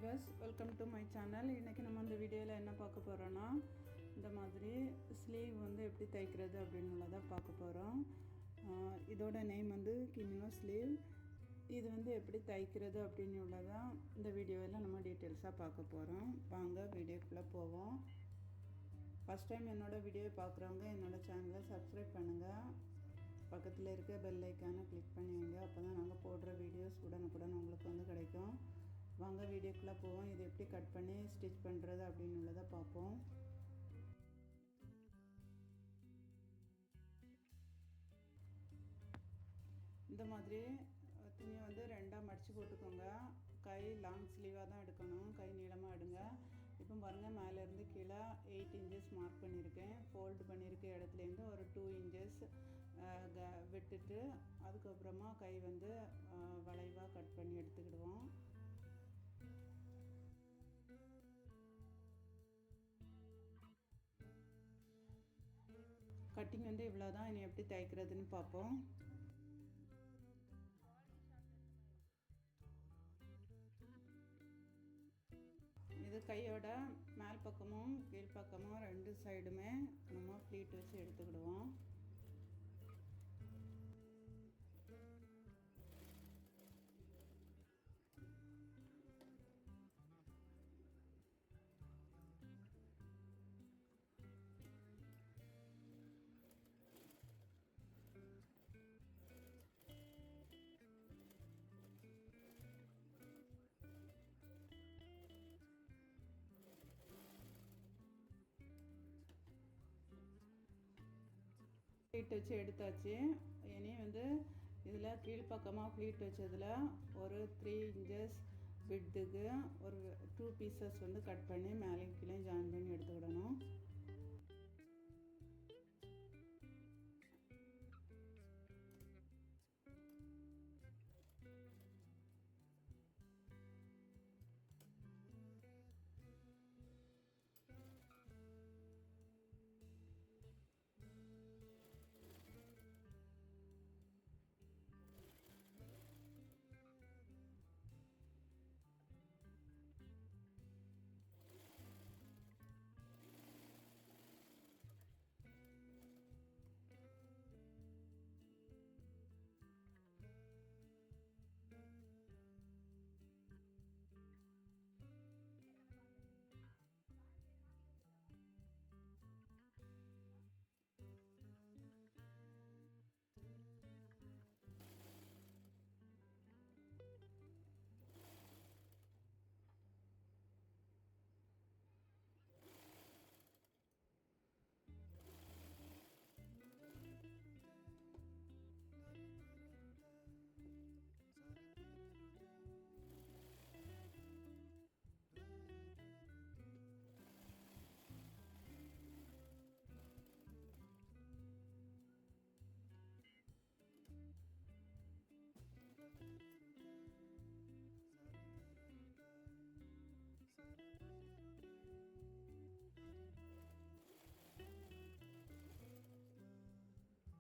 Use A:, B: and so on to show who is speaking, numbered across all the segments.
A: Viewers, welcome to my channel. இன்றைக்கி நம்ம இந்த வீடியோவில் என்ன பார்க்க போகிறோன்னா, இந்த மாதிரி ஸ்லீவ் வந்து எப்படி தைக்கிறது அப்படின்னுள்ளதை பார்க்க போகிறோம். இதோட நேம் வந்து கிமினோ ஸ்லீவ். இது வந்து எப்படி தைக்கிறது அப்படின்னு உள்ளதான் இந்த வீடியோவில் நம்ம டீட்டெயில்ஸாக பார்க்க போகிறோம். வாங்க வீடியோக்குள்ளே போவோம். ஃபஸ்ட் டைம் என்னோடய வீடியோவை பார்க்குறவங்க என்னோடய சேனலை சப்ஸ்கிரைப் பண்ணுங்கள். பக்கத்தில் இருக்க பெல் ஐக்கானை கிளிக் பண்ணி வைங்க. அப்போ தான் நாங்கள் போடுற வீடியோஸ் உடனுக்குடன் உங்களுக்கு வந்து கிடைக்கும். வாங்க வீடியோக்குள்ளே போவோம். இதை எப்படி கட் பண்ணி ஸ்டிச் பண்ணுறது அப்படின்னு உள்ளதை பார்ப்போம். இந்த மாதிரி துணியை வந்து ரெண்டாக மடித்து போட்டுக்கோங்க. கை லாங் ஸ்லீவாக தான் எடுக்கணும், கை நீளமாக எடுங்க. இப்போ பாருங்கள், மேலேருந்து கீழே 8 inches மார்க் பண்ணியிருக்கேன். ஃபோல்டு பண்ணியிருக்க இடத்துலேருந்து ஒரு 2 inches விட்டுட்டு அதுக்கப்புறமா கை வந்து வளைவாக கட் பண்ணி எடுத்துக்கிடுவோம். கட்டிங் வந்து இவ்வளோ தான். இனி எப்படி தைக்கிறதுன்னு பார்ப்போம். இது கையோட மேல் பக்கமும் கீழ் பக்கமும் 2 சைடுமே நம்ம ப்ளீட் வச்சு எடுத்துக்கிடுவோம். ப்ளீட் வச்சு எடுத்தாச்சு. இனி வந்து இதில் கீழ்ப்பக்கமாக ப்ளீட் வச்சதில் ஒரு 3 inches விட்டுக்கு ஒரு 2 pieces வந்து கட் பண்ணி மேலே கீழே ஜாயின் பண்ணி எடுத்துக்கிடணும்.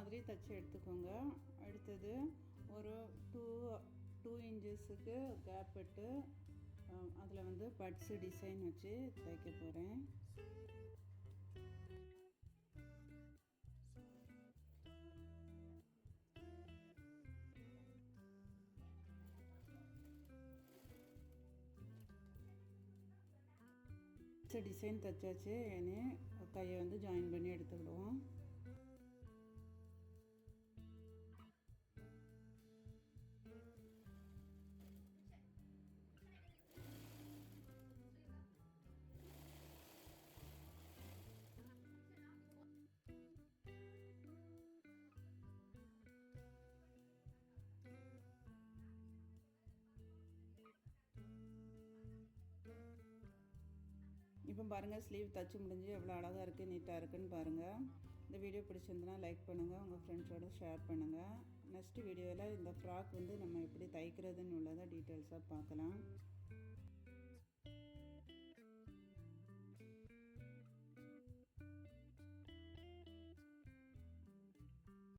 A: மாதிரி தச்சு எடுத்துக்கோங்க. அடுத்தது ஒரு 2 inchesக்கு கேப் விட்டு அதில் வந்து பட்ஸு டிசைன் வச்சு தைக்க போகிறேன். டிசைன் தைச்சாச்சு. இனி கையை வந்து ஜாயின் பண்ணி எடுத்துக்கிடுவோம். இப்போ பாருங்கள், ஸ்லீவ் தச்சு முடிஞ்சு எவ்வளோ அழகாக இருக்குது, நீட்டாக இருக்குதுன்னு பாருங்கள். இந்த வீடியோ பிடிச்சிருந்தனா லைக் பண்ணுங்கள், உங்கள் ஃப்ரெண்ட்ஸோடு ஷேர் பண்ணுங்கள். நெக்ஸ்ட் வீடியோவில் இந்த ஃப்ராக் வந்து நம்ம எப்படி தைக்கிறதுன்னு உள்ளதை டீட்டெயில்ஸாக பார்க்கலாம்.